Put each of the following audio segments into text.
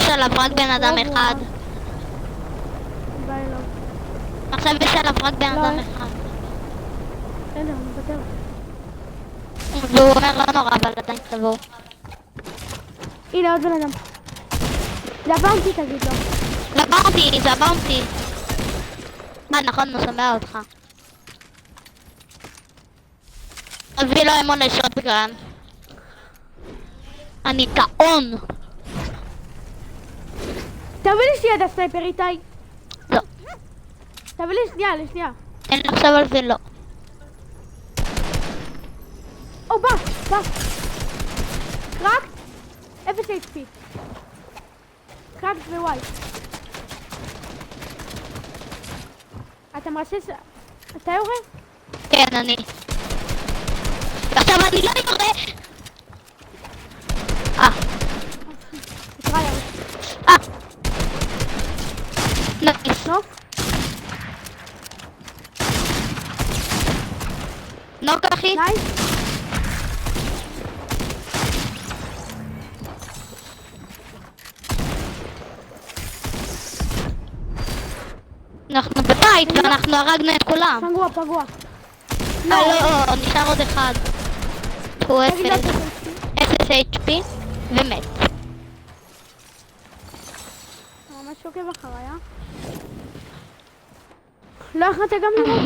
יש עליו רק בן אדם אחד. ביי לא. עכשיו יש עליו רק בן לא, אדם אין. אחד. בסדר, אני מוותר. והוא אומר לא נורא, אבל עדיין תבואו. הנה עוד בן אדם. זה הבאונטי תגיד לו. זה הבאונטי. מה, נכון, הוא שומע אותך. הביא לו אמון לשוטגן. אני טעון. תביא לי שנייה את הסנייפר איתי. לא. תביא לי שנייה, לשנייה. אין לחשוב על זה, לא. או, בא. רק 0 HP. רק ווואי. אתה מרסס... אתה יורה? כן, אני. עכשיו אני לא יורה. תקרא ירה. נייס. נוף? נוק אחי. נייס? אנחנו בבית ואנחנו הרגנו את כולם. פגוע. לא, נשאר עוד אחד. הוא תגיד לו 0 HP ומת. ממש עוקב אחריי, לא יכולת גם לראות.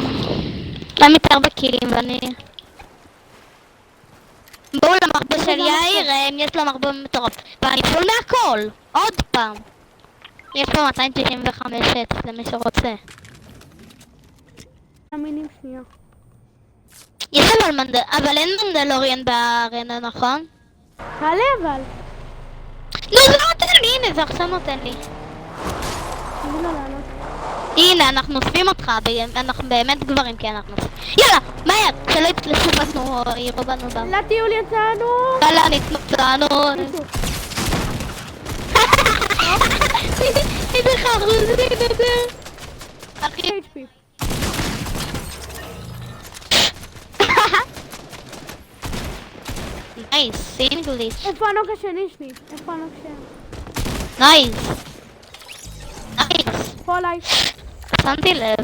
להם יותר בקילים ואני... בואו למחבוא של יאיר, יש לו מחבוא מטורף. ואני פול מהכל! עוד פעם! יש פה 295 עץ למי שרוצה. מינים שנייה. יש אבל אין מנדלוריאן בארנה, נכון? תעלה אבל. לא, זה לא נותן לי, הנה זה עכשיו נותן לי. תגיד לו לעלות. הנה, אנחנו אוספים אותך, אנחנו באמת גברים כי אנחנו אוספים. יאללה, מהר, שלא יצלשו בנו או יראו בנו דם. לטיול יצאנו. יאללה, נתנוצנו. איזה חרוזי נדבר. אחי. HP. נייס, אינגליש. איפה הנוק השני שלי? איפה הנוק השני? נייס. פה עליי. שמתי לב.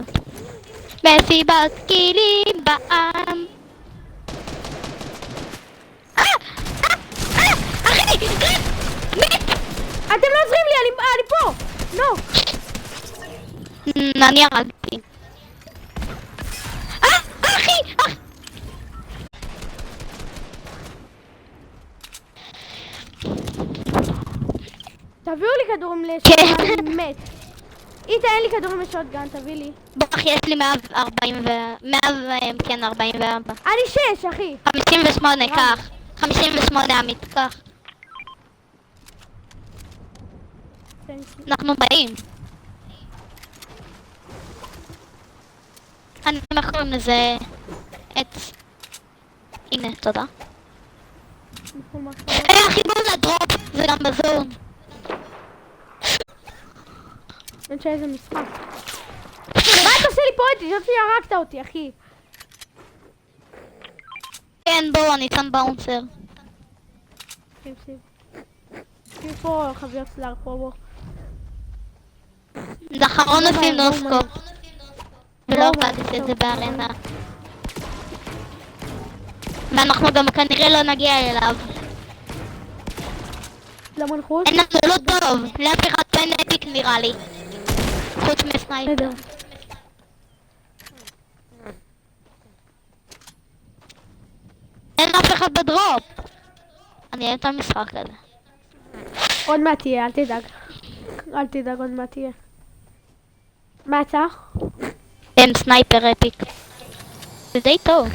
מסיבת קילים בעם. אחי! מת! אתם לא עוזרים לי, אני פה! נו! אני הרגתי. אחי! תביאו לי כדורים לשוטגן, מת. איתה אין לי כדורים לשוטגן, תביא לי. בטח יש לי 144. אני 6, אחי. 58, קח. 58 עמית, קח. אנחנו באים. אני קוראים לזה עץ. הנה, תודה. חיבור לדרופ, זה גם בזון. אין שאיזה משחק. מה אתה עושה לי פה איתי? זאת שירקת אותי, אחי. כן, בואו, אני שם באונסר. שים. פה חביות סלאר, פה. זה אחרון עושים נוסקופ. ולא עבדתי את זה בארנה. ואנחנו גם כנראה לא נגיע אליו. למה נחוץ? אין לנו לא טוב, לאף אחד אין אפיק נראה לי. חוץ מסנייפר. אין אף אחד בדרופ. אני אוהב את המשחק הזה. עוד מעט תהיה, אל תדאג. אל תדאג, עוד מעט תהיה. מה צריך? הם סנייפר אפיק. זה די טוב.